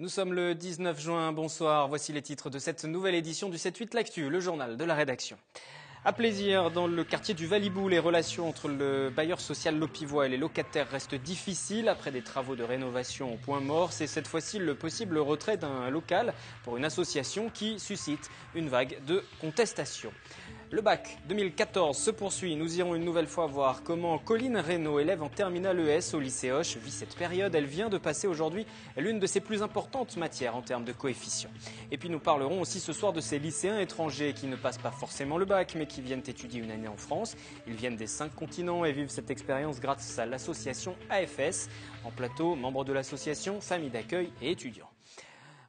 Nous sommes le 19 juin, bonsoir. Voici les titres de cette nouvelle édition du 7-8 L'Actu, le journal de la rédaction. À plaisir, dans le quartier du Valibou, les relations entre le bailleur social Lopivois et les locataires restent difficiles. Après des travaux de rénovation au point mort, c'est cette fois-ci le possible retrait d'un local pour une association qui suscite une vague de contestation. Le bac 2014 se poursuit. Nous irons une nouvelle fois voir comment Colline Reynaud, élève en terminale ES au lycée Hoche, vit cette période. Elle vient de passer aujourd'hui l'une de ses plus importantes matières en termes de coefficients. Et puis nous parlerons aussi ce soir de ces lycéens étrangers qui ne passent pas forcément le bac, mais qui viennent étudier une année en France. Ils viennent des 5 continents et vivent cette expérience grâce à l'association AFS. En plateau, membres de l'association, familles d'accueil et étudiants.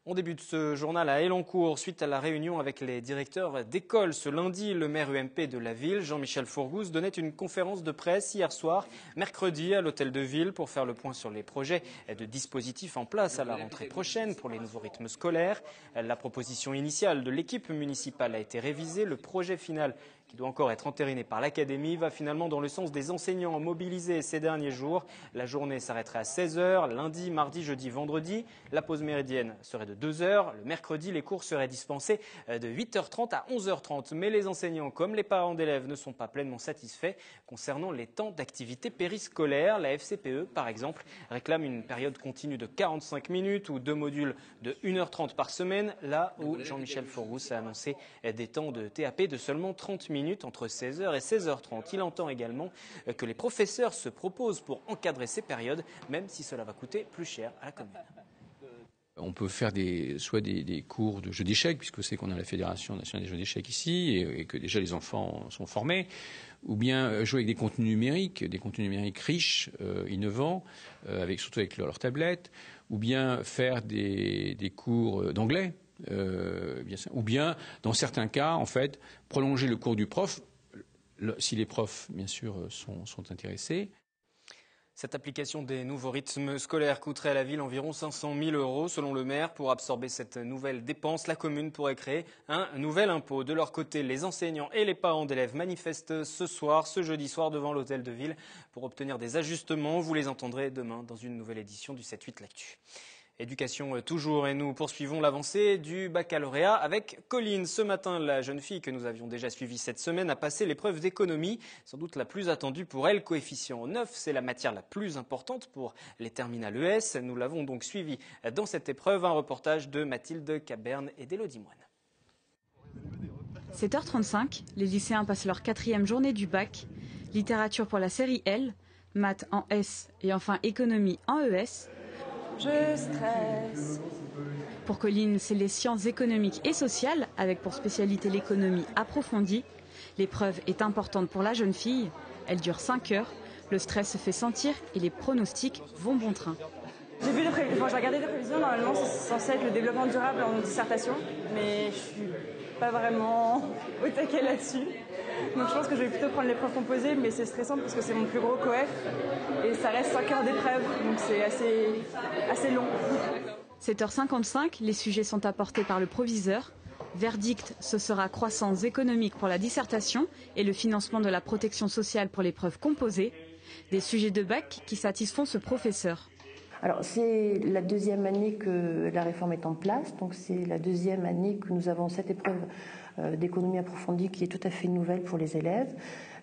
On débute ce journal à Elancourt suite à la réunion avec les directeurs d'école. Ce lundi, le maire UMP de la ville, Jean-Michel Fourgouze, donnait une conférence de presse hier soir, mercredi, à l'hôtel de ville pour faire le point sur les projets de dispositifs en place à la rentrée prochaine pour les nouveaux rythmes scolaires. La proposition initiale de l'équipe municipale a été révisée. Le projet final, qui doit encore être entériné par l'académie, va finalement dans le sens des enseignants mobilisés ces derniers jours. La journée s'arrêterait à 16h, lundi, mardi, jeudi, vendredi. La pause méridienne serait de 2 heures. Le mercredi, les cours seraient dispensés de 8h30 à 11h30. Mais les enseignants, comme les parents d'élèves, ne sont pas pleinement satisfaits concernant les temps d'activité périscolaire. La FCPE, par exemple, réclame une période continue de 45 minutes ou 2 modules de 1h30 par semaine, là où Jean-Michel Fourgouze a annoncé des temps de TAP de seulement 30 minutes entre 16h et 16h30. Il entend également que les professeurs se proposent pour encadrer ces périodes, même si cela va coûter plus cher à la commune. On peut faire soit des cours de jeux d'échecs, puisque c'est qu'on a la Fédération nationale des jeux d'échecs ici, et que déjà les enfants sont formés, ou bien jouer avec des contenus numériques riches, innovants, surtout avec leur tablette, ou bien faire des cours d'anglais, ou bien, dans certains cas, en fait, prolonger le cours du prof, si les profs, bien sûr, sont intéressés. Cette application des nouveaux rythmes scolaires coûterait à la ville environ 500 000 €. Selon le maire, pour absorber cette nouvelle dépense, la commune pourrait créer un nouvel impôt. De leur côté, les enseignants et les parents d'élèves manifestent ce jeudi soir, devant l'hôtel de ville pour obtenir des ajustements. Vous les entendrez demain dans une nouvelle édition du 7-8 L'Actu. Éducation toujours, et nous poursuivons l'avancée du baccalauréat avec Colline. Ce matin, la jeune fille que nous avions déjà suivie cette semaine a passé l'épreuve d'économie, sans doute la plus attendue pour elle. Coefficient 9, c'est la matière la plus importante pour les terminales ES. Nous l'avons donc suivie dans cette épreuve. Un reportage de Mathilde Caberne et d'Élodie Moine. 7h35, les lycéens passent leur 4e journée du bac. Littérature pour la série L, maths en S et enfin économie en ES. Je stresse. Pour Colline, c'est les sciences économiques et sociales, avec pour spécialité l'économie approfondie. L'épreuve est importante pour la jeune fille. Elle dure 5 heures. Le stress se fait sentir et les pronostics vont bon train. J'ai regardé les prévisions. Normalement, c'est censé être le développement durable en dissertation, mais je suis pas vraiment au taquet là-dessus. Donc je pense que je vais plutôt prendre l'épreuve composée, mais c'est stressant parce que c'est mon plus gros coef et ça reste 5 heures d'épreuve, donc c'est assez long. 7h55, les sujets sont apportés par le proviseur. Verdict, ce sera croissance économique pour la dissertation et le financement de la protection sociale pour l'épreuve composée. Des sujets de bac qui satisfont ce professeur. Alors c'est la 2e année que la réforme est en place, donc c'est la 2e année que nous avons cette épreuve d'économie approfondie qui est tout à fait nouvelle pour les élèves.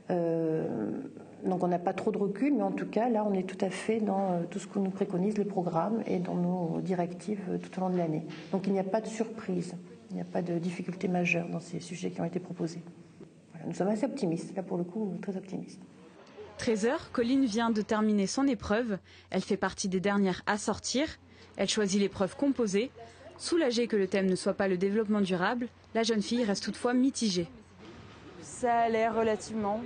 Donc on n'a pas trop de recul, mais en tout cas là on est tout à fait dans tout ce que nous préconise le programme et dans nos directives tout au long de l'année. Donc il n'y a pas de surprise, il n'y a pas de difficulté majeure dans ces sujets qui ont été proposés. Voilà, nous sommes assez optimistes, là pour le coup très optimistes. 13h, Colline vient de terminer son épreuve. Elle fait partie des dernières à sortir. Elle choisit l'épreuve composée. Soulagée que le thème ne soit pas le développement durable, la jeune fille reste toutefois mitigée. Ça a l'air relativement.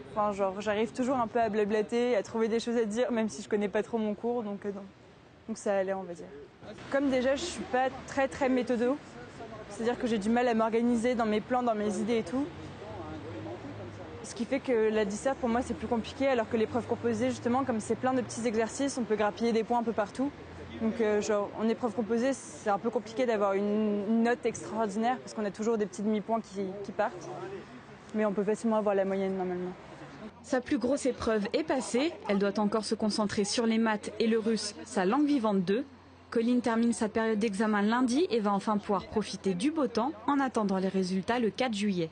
J'arrive toujours un peu à blablater, à trouver des choses à dire, même si je connais pas trop mon cours, donc ça allait, on va dire. Comme déjà, je suis pas très méthodo, c'est-à-dire que j'ai du mal à m'organiser dans mes plans, dans mes idées et tout. Ce qui fait que la dissert, pour moi, c'est plus compliqué, alors que l'épreuve composée, justement, comme c'est plein de petits exercices, on peut grappiller des points un peu partout. Donc, en épreuve composée, c'est un peu compliqué d'avoir une note extraordinaire, parce qu'on a toujours des petits demi-points qui partent. Mais on peut facilement avoir la moyenne, normalement. Sa plus grosse épreuve est passée. Elle doit encore se concentrer sur les maths et le russe, sa langue vivante 2. Colline termine sa période d'examen lundi et va enfin pouvoir profiter du beau temps en attendant les résultats le 4 juillet.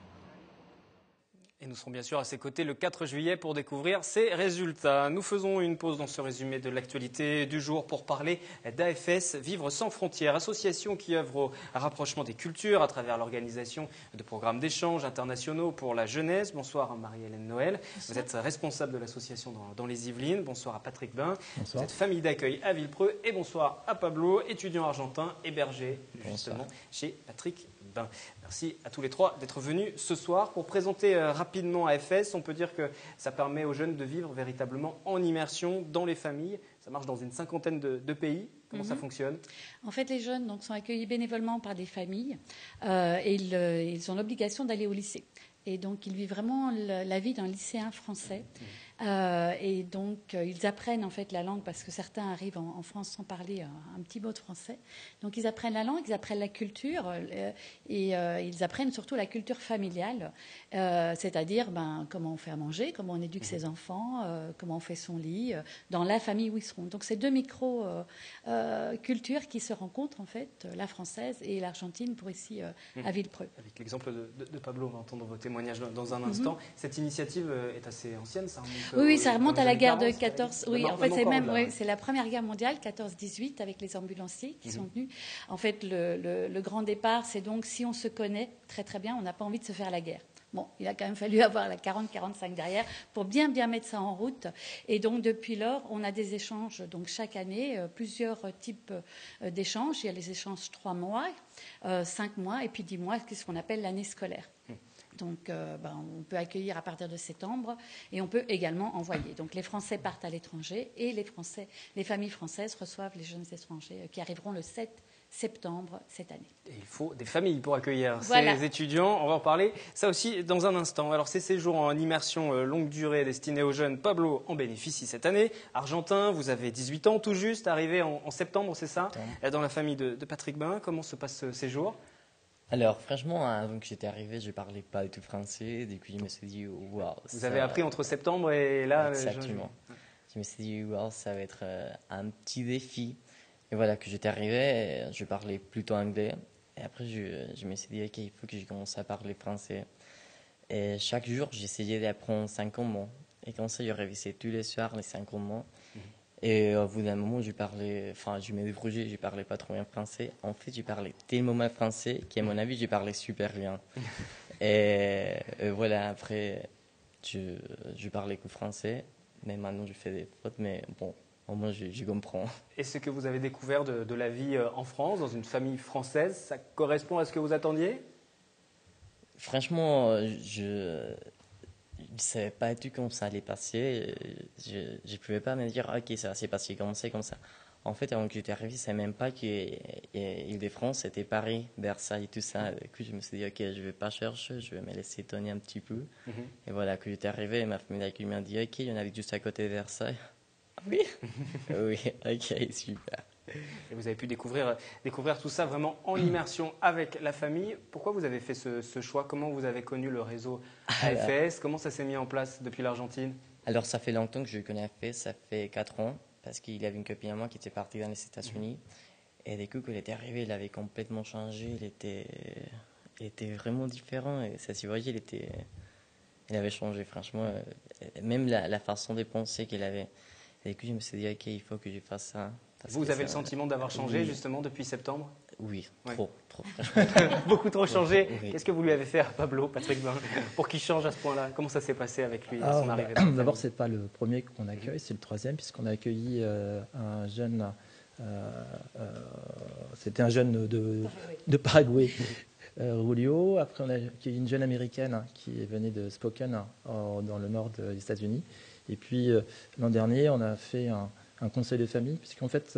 Et nous serons bien sûr à ses côtés le 4 juillet pour découvrir ses résultats. Nous faisons une pause dans ce résumé de l'actualité du jour pour parler d'AFS Vivre sans frontières, association qui œuvre au rapprochement des cultures à travers l'organisation de programmes d'échanges internationaux pour la jeunesse. Bonsoir Marie-Hélène Noël. Bonsoir. Vous êtes responsable de l'association dans les Yvelines. Bonsoir à Patrick Bain. Bonsoir. Vous êtes famille d'accueil à Villepreux. Et bonsoir à Pablo, étudiant argentin, hébergé justement chez Patrick Bain. Merci à tous les trois d'être venus ce soir pour présenter rapidement AFS. On peut dire que ça permet aux jeunes de vivre véritablement en immersion dans les familles. Ça marche dans une cinquantaine de pays. Comment ça fonctionne? En fait, les jeunes sont accueillis bénévolement par des familles et ils ont l'obligation d'aller au lycée. Et donc, ils vivent vraiment la vie d'un lycéen français. Et donc, ils apprennent en fait la langue parce que certains arrivent en France sans parler un petit mot de français. Donc, ils apprennent la langue, ils apprennent la culture et ils apprennent surtout la culture familiale, c'est-à-dire comment on fait à manger, comment on éduque ses enfants, comment on fait son lit, dans la famille où ils seront. Donc, c'est deux micro-cultures qui se rencontrent en fait, la française et l'argentine pour ici à Villepreux. Avec l'exemple de Pablo, on va entendre vos témoignages dans un instant. Cette initiative est assez ancienne, ça remonte. Oui, ça remonte à la guerre de 14. Oui, en fait, c'est la Première Guerre mondiale, 14-18, avec les ambulanciers qui sont venus. En fait, le grand départ, c'est donc si on se connaît très très bien, on n'a pas envie de se faire la guerre. Bon, il a quand même fallu avoir la 40-45 derrière pour bien mettre ça en route. Et donc, depuis lors, on a des échanges donc chaque année, plusieurs types d'échanges. Il y a les échanges 3 mois, 5 mois et puis 10 mois, ce qu'on appelle l'année scolaire. Donc, on peut accueillir à partir de septembre et on peut également envoyer. Donc, les Français partent à l'étranger et les familles françaises reçoivent les jeunes étrangers qui arriveront le 7 septembre cette année. Et il faut des familles pour accueillir ces étudiants. On va en parler ça aussi dans un instant. Alors, ces séjours en immersion longue durée destinés aux jeunes, Pablo en bénéficie cette année. Argentin, vous avez 18 ans tout juste, arrivé en septembre, c'est ça? Dans la famille de Patrick Bain. Comment se passe ce séjour? Alors, franchement, avant que j'étais arrivé, je ne parlais pas du tout français. Du coup, je me suis dit, waouh. Vous avez appris entre septembre et là? Exactement. Je me suis dit, waouh, ça va être un petit défi. Et voilà, que j'étais arrivé, je parlais plutôt anglais. Et après, je me suis dit, OK, il faut que je commence à parler français. Et chaque jour, j'essayais d'apprendre 5 mots. Et comme ça, je révisais tous les soirs les 5 mots. Et au bout d'un moment, je me débrouillais, je parlais pas trop bien français. En fait, je parlais tellement mal français qu'à mon avis, je parlais super bien. et voilà, après, je parlais que français. Mais maintenant, je fais des fautes, mais bon, au moins, je comprends. Et ce que vous avez découvert de la vie en France, dans une famille française, ça correspond à ce que vous attendiez? Franchement, je ne savais pas du tout comment ça allait passer. Je ne pouvais pas me dire, OK, ça va se passer comme ça. En fait, avant que j'étais arrivé, je ne savais même pas que Île-de-France, c'était Paris, Versailles, tout ça. Du coup, je me suis dit, OK, je ne vais pas chercher, je vais me laisser étonner un petit peu. Et voilà, quand j'étais arrivé, ma famille d'accueil m'a dit, OK, il y en avait juste à côté de Versailles. Oui. Oui, OK, super. Et vous avez pu découvrir tout ça vraiment en immersion avec la famille. Pourquoi vous avez fait ce choix? Comment vous avez connu le réseau AFS? Comment ça s'est mis en place depuis l'Argentine? Alors, ça fait longtemps que je connais AFS, ça fait 4 ans, parce qu'il y avait une copine à moi qui était partie dans les États-Unis. Et du coup, quand il était arrivé, il avait complètement changé. Il était vraiment différent. Et ça s'y voyait, il avait changé, franchement. Même la façon de penser qu'il avait. Et du coup, je me suis dit, OK, il faut que je fasse ça. Vous avez le sentiment d'avoir changé, justement, depuis septembre? Oui, ouais. Trop. Beaucoup trop changé. Oui. Qu'est-ce que vous lui avez fait à Pablo, Patrick Bain, pour qu'il change à ce point-là? Comment ça s'est passé avec lui à son arrivée? D'abord, ce n'est pas le premier qu'on accueille, c'est le 3e, puisqu'on a accueilli un jeune, c'était un jeune de Paraguay, Julio. Après, on a accueilli une jeune américaine qui venait de Spokane, dans le nord des États-Unis. Et puis, l'an dernier, on a fait un conseil de famille, puisqu'en fait,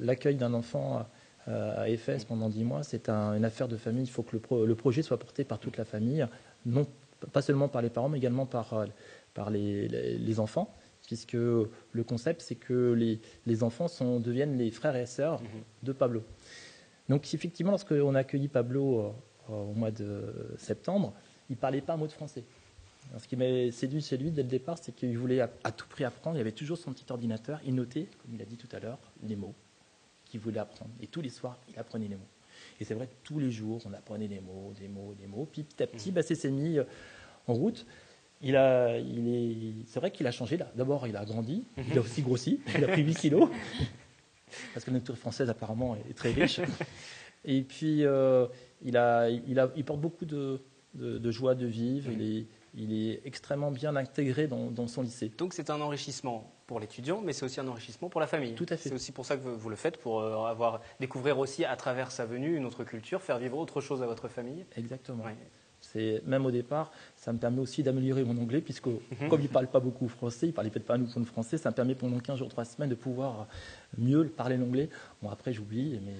l'accueil d'un enfant à AFS pendant 10 mois, c'est une affaire de famille. Il faut que le projet soit porté par toute la famille, non pas seulement par les parents, mais également par les enfants, puisque le concept, c'est que les enfants deviennent les frères et sœurs de Pablo. Donc, effectivement, lorsqu'on a accueilli Pablo au mois de septembre, il ne parlait pas un mot de français. Alors, ce qui m'a séduit chez lui dès le départ, c'est qu'il voulait à tout prix apprendre. Il avait toujours son petit ordinateur. Il notait, comme il a dit tout à l'heure, les mots. qu'il voulait apprendre. Et tous les soirs, il apprenait les mots. Et c'est vrai que tous les jours, on apprenait des mots, des mots, des mots. Puis petit à petit, ça s'est mis en route. C'est vrai qu'il a changé. D'abord, il a grandi. Il a aussi grossi. Il a pris 8 kilos. Parce que la culture française, apparemment, est très riche. Et puis, il porte beaucoup de joie de vivre. Il est extrêmement bien intégré dans son lycée. Donc c'est un enrichissement pour l'étudiant, mais c'est aussi un enrichissement pour la famille. Tout à fait. C'est aussi pour ça que vous le faites, pour découvrir aussi à travers sa venue une autre culture, faire vivre autre chose à votre famille. Exactement. Ouais. Même au départ, ça me permet aussi d'améliorer mon anglais, puisque comme il ne parle pas beaucoup français, il ne parlait peut-être pas nous français, ça me permet pendant 15 jours, 3 semaines de pouvoir mieux parler l'anglais. Bon, après, j'oublie, mais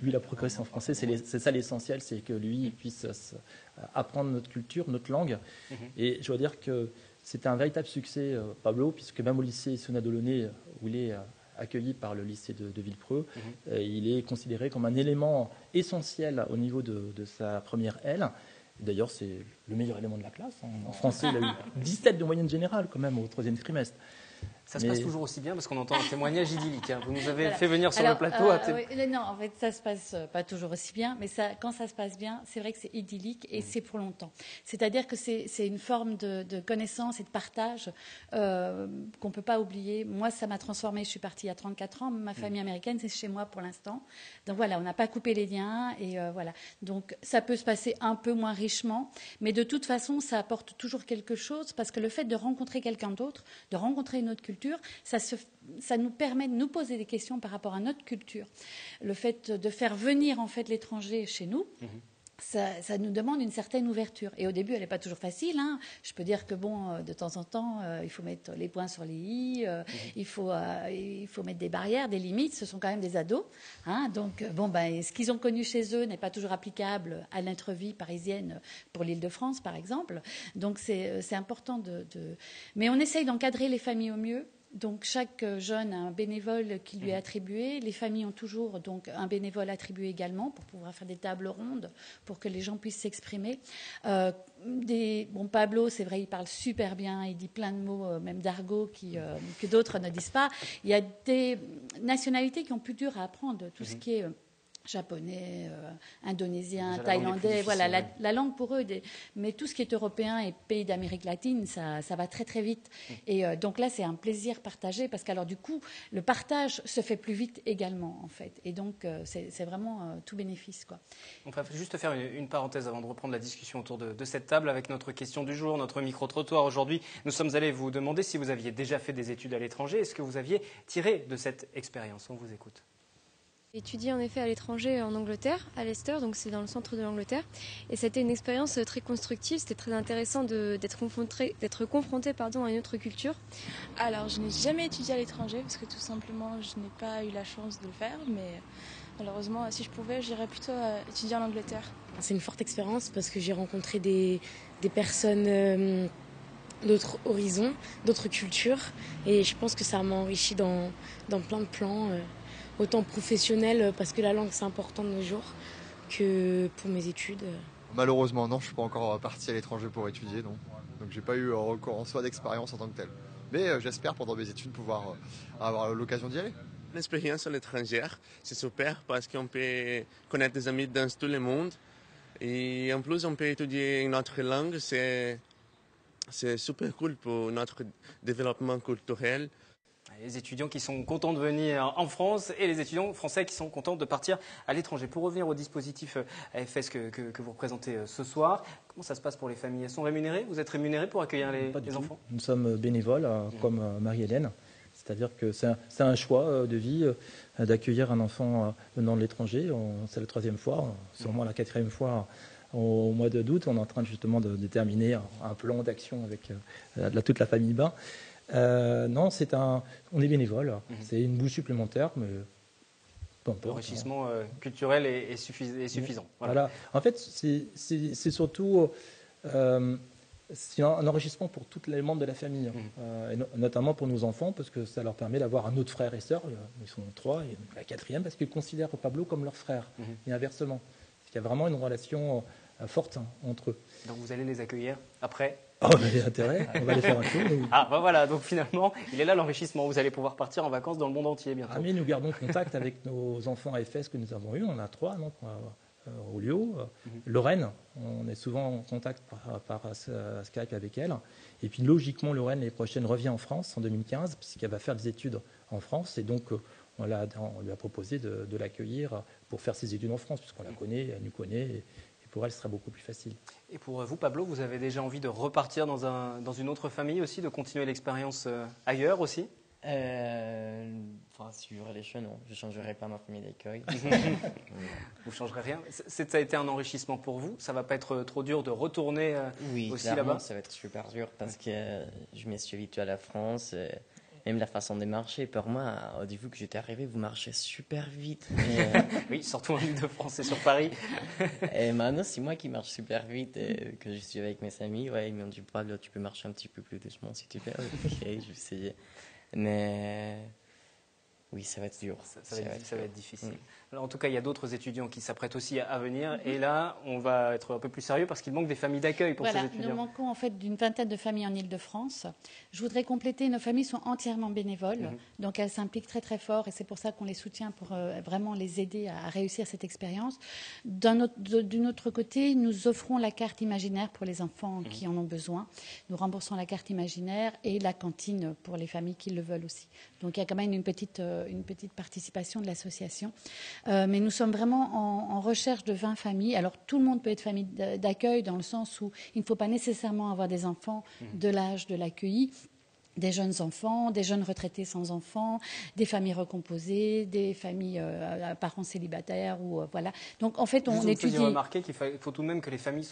lui, il a progressé en français. C'est ça l'essentiel, c'est que lui, il puisse apprendre notre culture, notre langue. Et je dois dire que c'était un véritable succès, Pablo, puisque même au lycée Sona Delaunay, où il est accueilli par le lycée de Villepreux, il est considéré comme un élément essentiel au niveau de sa première L. D'ailleurs, c'est le meilleur élément de la classe. En français, il a eu 17 de moyenne générale quand même au 3e trimestre. Ça se passe toujours aussi bien parce qu'on entend un témoignage idyllique. Vous nous avez fait venir sur le plateau. Non, en fait, ça se passe pas toujours aussi bien, mais quand ça se passe bien, c'est vrai que c'est idyllique et c'est pour longtemps. C'est-à-dire que c'est une forme de connaissance et de partage qu'on peut pas oublier. Moi, ça m'a transformée. Je suis partie il y a 34 ans. Ma famille américaine, c'est chez moi pour l'instant. Donc voilà, on n'a pas coupé les liens et voilà. Donc ça peut se passer un peu moins richement, mais de toute façon, ça apporte toujours quelque chose parce que le fait de rencontrer quelqu'un d'autre, de rencontrer une autre culture, ça nous permet de nous poser des questions par rapport à notre culture. Le fait de faire venir en fait l'étranger chez nous, ça nous demande une certaine ouverture. Et au début, elle n'est pas toujours facile. Hein. Je peux dire que de temps en temps, il faut mettre les points sur les i, il faut mettre des barrières, des limites. Ce sont quand même des ados. Hein. Donc, ce qu'ils ont connu chez eux n'est pas toujours applicable à notre vie parisienne pour l'Île-de-France, par exemple. Donc, c'est important Mais on essaye d'encadrer les familles au mieux. Donc chaque jeune a un bénévole qui lui est attribué. Les familles ont toujours donc un bénévole attribué également pour pouvoir faire des tables rondes pour que les gens puissent s'exprimer. Pablo, c'est vrai, il parle super bien, il dit plein de mots, même d'argot que d'autres ne disent pas. Il y a des nationalités qui ont plus dur à apprendre, tout ce qui est japonais, indonésien, thaïlandais, voilà, la langue pour eux. Mais tout ce qui est européen et pays d'Amérique latine, ça va très très vite. Et donc là, c'est un plaisir partagé parce qu'alors du coup, le partage se fait plus vite également, en fait. Et donc, c'est vraiment tout bénéfice, quoi. On va juste faire une parenthèse avant de reprendre la discussion autour de cette table avec notre question du jour, notre micro-trottoir. Aujourd'hui, nous sommes allés vous demander si vous aviez déjà fait des études à l'étranger. Est-ce que vous aviez tiré de cette expérience? On vous écoute. J'ai étudié en effet à l'étranger en Angleterre, à Leicester, donc c'est dans le centre de l'Angleterre. Et c'était une expérience très constructive, c'était très intéressant d'être confronté à une autre culture. Alors je n'ai jamais étudié à l'étranger parce que tout simplement je n'ai pas eu la chance de le faire, mais malheureusement si je pouvais j'irais plutôt étudier en Angleterre. C'est une forte expérience parce que j'ai rencontré des personnes d'autres horizons, d'autres cultures et je pense que ça m'a enrichi dans plein de plans. Autant professionnel parce que la langue c'est important de nos jours que pour mes études. Malheureusement non, je ne suis pas encore parti à l'étranger pour étudier, non. Donc j'ai pas eu recours en soi d'expérience en tant que telle. Mais j'espère pendant mes études pouvoir avoir l'occasion d'y aller. L'expérience à l'étranger, c'est super parce qu'on peut connaître des amis dans tout le monde et en plus on peut étudier une autre langue, c'est super cool pour notre développement culturel. Les étudiants qui sont contents de venir en France et les étudiants français qui sont contents de partir à l'étranger. Pour revenir au dispositif AFS que vous représentez ce soir, comment ça se passe pour les familles? Elles sont rémunérées? Vous êtes rémunérés pour accueillir les enfants? Nous sommes bénévoles, comme Marie-Hélène. C'est-à-dire que c'est un choix de vie d'accueillir un enfant venant de l'étranger. C'est la 3e fois, sûrement la 4e fois. Au mois d'août, on est en train justement de déterminer un plan d'action avec toute la famille Bain. Non, on est bénévole. C'est une bouche supplémentaire, mais peu importe. L'enrichissement culturel est suffisant. Voilà. En fait, c'est surtout c'est un enrichissement pour tous les membres de la famille, et notamment pour nos enfants, parce que ça leur permet d'avoir un autre frère et sœur. Ils sont 3, et la 4e, parce qu'ils considèrent Pablo comme leur frère, et inversement. Il y a vraiment une relation forte entre eux. Donc vous allez les accueillir après Oh, on a intérêt, on va aller faire un tour. Ah, bah voilà, donc finalement, il est là l'enrichissement. Vous allez pouvoir partir en vacances dans le monde entier bientôt. Ah, mais nous gardons contact avec nos enfants AFS que nous avons eus. On en a 3, non Rolio, Lorraine, on est souvent en contact par Skype avec elle. Et puis logiquement, Lorraine, l'année prochaine, revient en France en 2015, puisqu'elle va faire des études en France. Et donc, on lui a proposé de l'accueillir pour faire ses études en France, puisqu'on la connaît, elle nous connaît. Et pour elle, ce sera beaucoup plus facile. Et pour vous, Pablo, vous avez déjà envie de repartir dans une autre famille aussi, de continuer l'expérience ailleurs aussi? Si j'aurais les cheveux, non. Je ne changerai pas ma famille d'accueil. Vous ne changerez rien? Ça a été un enrichissement pour vous? Ça ne va pas être trop dur de retourner aussi là-bas? Ça va être super dur parce que je me suis habitué à la France. Même la façon de marcher, pour moi, au début que j'étais arrivé, vous marchez super vite. Oui, surtout en Ile-de-France et sur Paris. Et maintenant, c'est moi qui marche super vite. Et que je suis avec mes amis, ils m'ont dit, Pablo, tu peux marcher un petit peu plus doucement si tu veux. Ok, je vais essayer. Mais oui, ça va être dur. Ça va être difficile. Alors, en tout cas, il y a d'autres étudiants qui s'apprêtent aussi à venir. Et là, on va être un peu plus sérieux parce qu'il manque des familles d'accueil pour ces étudiants. Nous manquons en fait d'une vingtaine de familles en Ile-de-France. Je voudrais compléter, nos familles sont entièrement bénévoles. Donc elles s'impliquent très très fort et c'est pour ça qu'on les soutient pour vraiment les aider à réussir cette expérience. D'un autre côté, nous offrons la carte imaginaire pour les enfants qui en ont besoin. Nous remboursons la carte imaginaire et la cantine pour les familles qui le veulent aussi. Donc il y a quand même une petite participation de l'association. Mais nous sommes vraiment en recherche de 20 familles. Alors, tout le monde peut être famille d'accueil dans le sens où il ne faut pas nécessairement avoir des enfants de l'âge de l'accueilli. Des jeunes enfants, des jeunes retraités sans enfants, des familles recomposées, des familles à parents célibataires ou voilà. Donc en fait, on étudie. Vous remarquer qu'il faut tout de même que les familles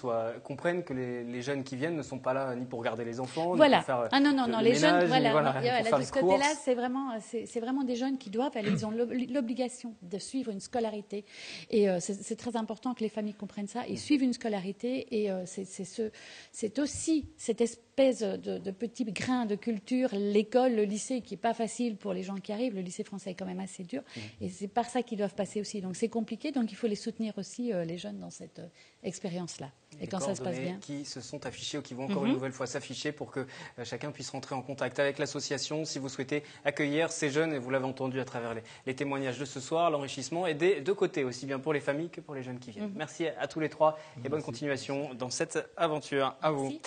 comprennent que les jeunes qui viennent ne sont pas là ni pour garder les enfants, voilà. ni pour faire non, les jeunes, de ce côté-là, c'est vraiment des jeunes qui doivent aller, ils ont l'obligation de suivre une scolarité et c'est très important que les familles comprennent ça. Ils suivent une scolarité et c'est aussi cette espèce de petit grain de culture. L'école, le lycée, qui n'est pas facile pour les gens qui arrivent. Le lycée français est quand même assez dur. Et c'est par ça qu'ils doivent passer aussi. Donc c'est compliqué. Donc il faut les soutenir aussi, les jeunes, dans cette expérience-là. Et quand ça se passe bien. Qui se sont affichés ou qui vont encore une nouvelle fois s'afficher pour que chacun puisse rentrer en contact avec l'association si vous souhaitez accueillir ces jeunes. Et vous l'avez entendu à travers les témoignages de ce soir, l'enrichissement est des deux côtés, aussi bien pour les familles que pour les jeunes qui viennent. Merci à tous les trois et bonne continuation dans cette aventure. À vous.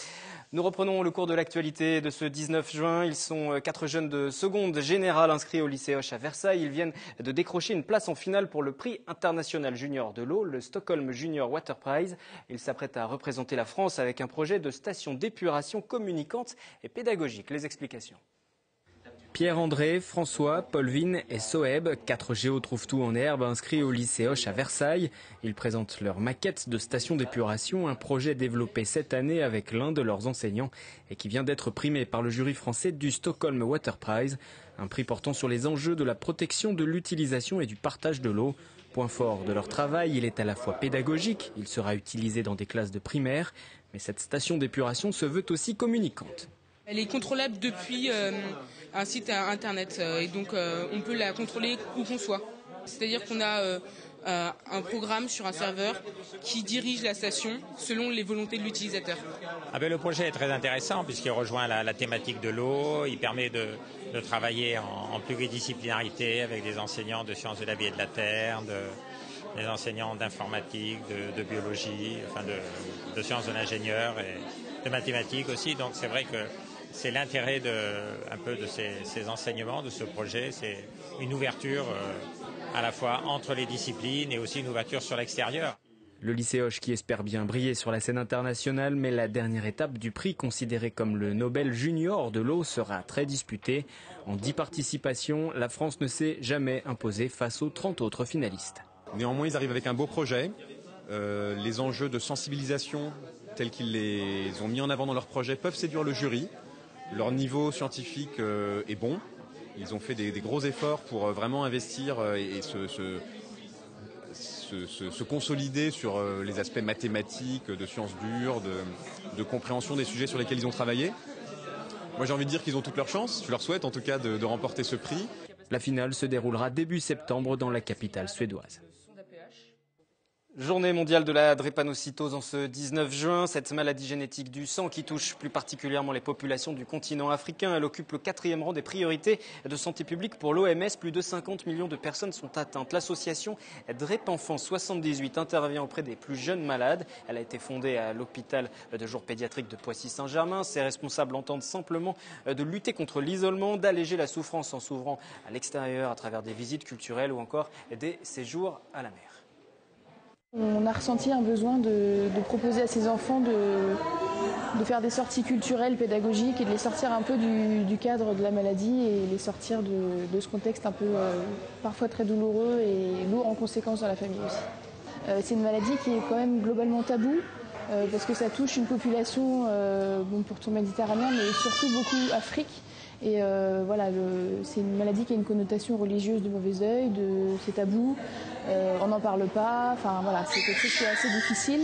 Nous reprenons le cours de l'actualité de ce 19 juin. Ils sont 4 jeunes de seconde générale inscrits au lycée Hoche à Versailles. Ils viennent de décrocher une place en finale pour le prix international junior de l'eau, le Stockholm Junior Water Prize. Ils s'apprêtent à représenter la France avec un projet de station d'épuration communicante et pédagogique. Les explications. Pierre-André, François, Paulvin et Soeb, 4 géos trouvent tout en herbe, inscrits au lycée Hoche à Versailles. Ils présentent leur maquette de station d'épuration, un projet développé cette année avec l'un de leurs enseignants et qui vient d'être primé par le jury français du Stockholm Water Prize, un prix portant sur les enjeux de la protection, de l'utilisation et du partage de l'eau. Point fort de leur travail, il est à la fois pédagogique, il sera utilisé dans des classes de primaire, mais cette station d'épuration se veut aussi communicante. Elle est contrôlable depuis un site internet et donc on peut la contrôler où qu'on soit. C'est-à-dire qu'on a un programme sur un serveur qui dirige la station selon les volontés de l'utilisateur. Le projet est très intéressant puisqu'il rejoint la thématique de l'eau. Il permet de travailler en pluridisciplinarité avec des enseignants de sciences de la vie et de la terre, des enseignants d'informatique, de biologie, de sciences de l'ingénieur et de mathématiques aussi. Donc c'est vrai que c'est l'intérêt de ces enseignements, de ce projet. C'est une ouverture à la fois entre les disciplines et aussi une ouverture sur l'extérieur. Le lycée Hoche qui espère bien briller sur la scène internationale, mais la dernière étape du prix, considéré comme le Nobel junior de l'eau, sera très disputée. En 10 participations, la France ne s'est jamais imposée face aux 30 autres finalistes. Néanmoins, ils arrivent avec un beau projet. Les enjeux de sensibilisation tels qu'ils les ont mis en avant dans leur projet peuvent séduire le jury. Leur niveau scientifique est bon. Ils ont fait des gros efforts pour vraiment investir et se consolider sur les aspects mathématiques, de sciences dures, de compréhension des sujets sur lesquels ils ont travaillé. Moi j'ai envie de dire qu'ils ont toute leur chance. Je leur souhaite en tout cas de remporter ce prix. La finale se déroulera début septembre dans la capitale suédoise. Journée mondiale de la drépanocytose en ce 19 juin. Cette maladie génétique du sang qui touche plus particulièrement les populations du continent africain. Elle occupe le 4e rang des priorités de santé publique pour l'OMS. Plus de 50 millions de personnes sont atteintes. L'association DrépEnfants 78 intervient auprès des plus jeunes malades. Elle a été fondée à l'hôpital de jour pédiatrique de Poissy-Saint-Germain. Ses responsables entendent simplement de lutter contre l'isolement, d'alléger la souffrance en s'ouvrant à l'extérieur à travers des visites culturelles ou encore des séjours à la mer. On a ressenti un besoin de proposer à ces enfants de faire des sorties culturelles, pédagogiques et de les sortir un peu du cadre de la maladie et les sortir de ce contexte un peu parfois très douloureux et lourd en conséquences dans la famille aussi. C'est une maladie qui est quand même globalement taboue parce que ça touche une population, pourtant méditerranéenne, mais surtout beaucoup Afrique. Et voilà, c'est une maladie qui a une connotation religieuse de mauvais œil, c'est tabou, on n'en parle pas, enfin voilà, c'est quelque chose qui est assez difficile.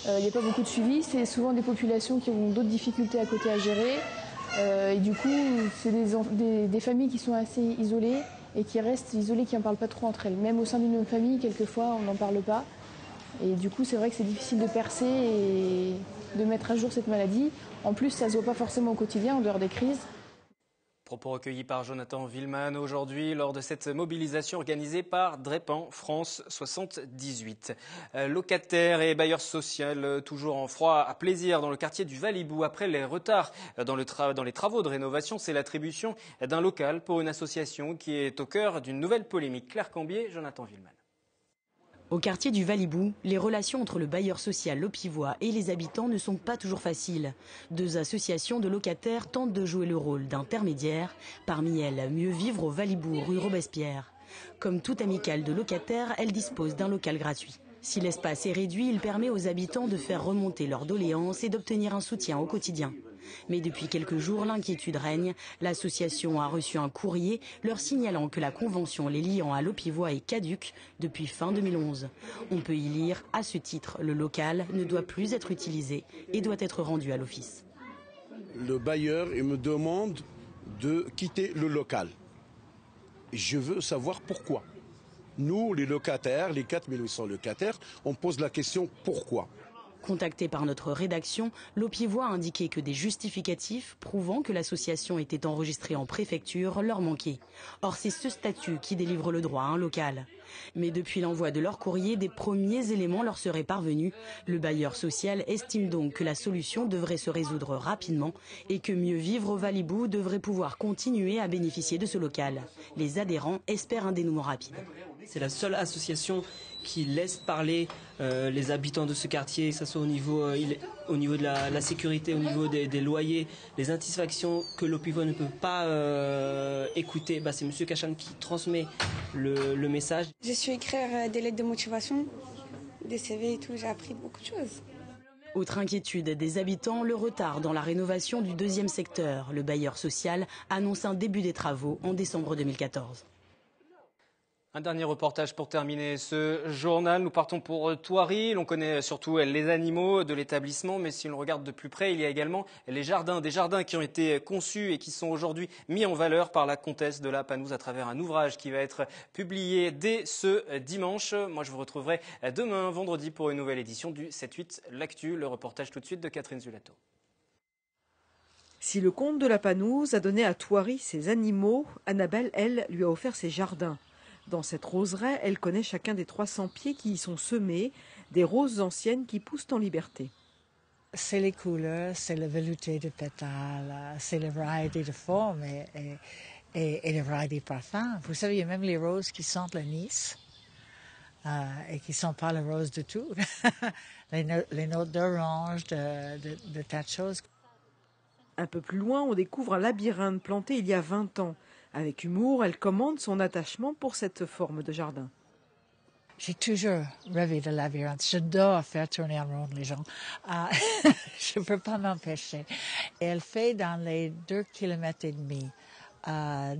Il n'y a pas beaucoup de suivi, c'est souvent des populations qui ont d'autres difficultés à côté à gérer. Et du coup, c'est des familles qui sont assez isolées et qui restent isolées, qui n'en parlent pas trop entre elles. Même au sein d'une même famille, quelquefois, on n'en parle pas. Et du coup, c'est vrai que c'est difficile de percer et de mettre à jour cette maladie. En plus, ça ne se voit pas forcément au quotidien, en dehors des crises. Propos recueillis par Jonathan Villeman aujourd'hui lors de cette mobilisation organisée par Drépans France 78. Locataires et bailleurs sociaux toujours en froid à plaisir dans le quartier du Valibou. Après les retards dans les travaux de rénovation, c'est l'attribution d'un local pour une association qui est au cœur d'une nouvelle polémique. Claire Cambier, Jonathan Villeman. Au quartier du Valibou, les relations entre le bailleur social Lopivois et les habitants ne sont pas toujours faciles. Deux associations de locataires tentent de jouer le rôle d'intermédiaire. Parmi elles, Mieux Vivre au Valibou, rue Robespierre. Comme toute amicale de locataires, elle dispose d'un local gratuit. Si l'espace est réduit, il permet aux habitants de faire remonter leurs doléances et d'obtenir un soutien au quotidien. Mais depuis quelques jours, l'inquiétude règne. L'association a reçu un courrier leur signalant que la convention les liant à Lopivois est caduque depuis fin 2011. On peut y lire, à ce titre, le local ne doit plus être utilisé et doit être rendu à l'office. Le bailleur il me demande de quitter le local. Je veux savoir pourquoi. Nous, les locataires, les 4800 locataires, on pose la question pourquoi. Contacté par notre rédaction, Lopivois a indiqué que des justificatifs prouvant que l'association était enregistrée en préfecture leur manquaient. Or, c'est ce statut qui délivre le droit à un local. Mais depuis l'envoi de leur courrier, des premiers éléments leur seraient parvenus. Le bailleur social estime donc que la solution devrait se résoudre rapidement et que Mieux Vivre au Valibou devrait pouvoir continuer à bénéficier de ce local. Les adhérents espèrent un dénouement rapide. C'est la seule association qui laisse parler les habitants de ce quartier, que ce soit au niveau de la sécurité, au niveau des loyers, les insatisfactions que Lopivois ne peut pas écouter. C'est M. Kachan qui transmet le message. J'ai su écrire des lettres de motivation, des CV et tout, j'ai appris beaucoup de choses. Autre inquiétude des habitants, le retard dans la rénovation du deuxième secteur. Le bailleur social annonce un début des travaux en décembre 2014. Un dernier reportage pour terminer ce journal. Nous partons pour Thoiry. L'on connaît surtout les animaux de l'établissement, mais si l'on regarde de plus près, il y a également les jardins. Des jardins qui ont été conçus et qui sont aujourd'hui mis en valeur par la comtesse de la Panouse à travers un ouvrage qui va être publié dès ce dimanche. Moi, je vous retrouverai demain, vendredi, pour une nouvelle édition du 7-8 L'Actu. Le reportage tout de suite de Catherine Zulato. Si le comte de la Panouse a donné à Thoiry ses animaux, Annabelle, elle, lui a offert ses jardins. Dans cette roseraie, elle connaît chacun des 300 pieds qui y sont semés, des roses anciennes qui poussent en liberté. C'est les couleurs, c'est la velouté de pétales, c'est la variété de formes et la variété de parfums. Vous savez, il y a même les roses qui sentent l'anis et qui ne sont pas les roses de tout. les notes d'orange, de tas de choses. Un peu plus loin, on découvre un labyrinthe planté il y a 20 ans. Avec humour, elle commande son attachement pour cette forme de jardin. J'ai toujours rêvé de labyrinthe. J'adore faire tourner en rond les gens. Je ne peux pas m'empêcher. Et elle fait dans les 2,5 km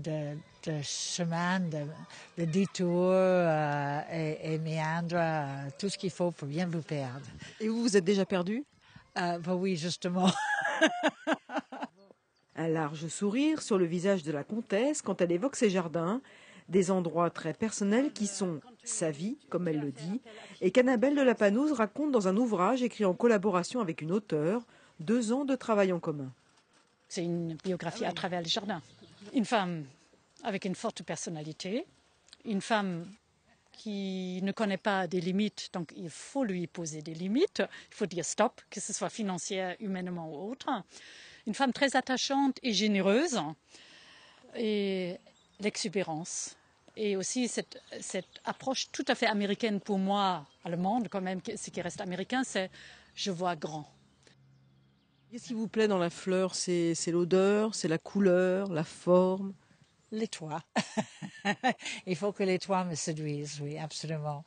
de chemin, de détours et méandres, tout ce qu'il faut pour bien vous perdre. Et vous êtes déjà perdu? Oui, justement. Un large sourire sur le visage de la comtesse quand elle évoque ses jardins, des endroits très personnels qui sont sa vie, comme elle le dit, et qu'Annabelle de la Panouse raconte dans un ouvrage écrit en collaboration avec une auteure, 2 ans de travail en commun. C'est une biographie à travers les jardins. Une femme avec une forte personnalité, une femme qui ne connaît pas des limites, donc il faut lui poser des limites, il faut dire stop, que ce soit financière, humainement ou autre. Une femme très attachante et généreuse, et l'exubérance. Et aussi cette approche tout à fait américaine pour moi, allemande quand même, ce qui reste américain, c'est je vois grand. Qu'est-ce qui vous plaît dans la fleur? C'est l'odeur, c'est la couleur, la forme? Les toits. Il faut que les toits me séduisent, oui, absolument.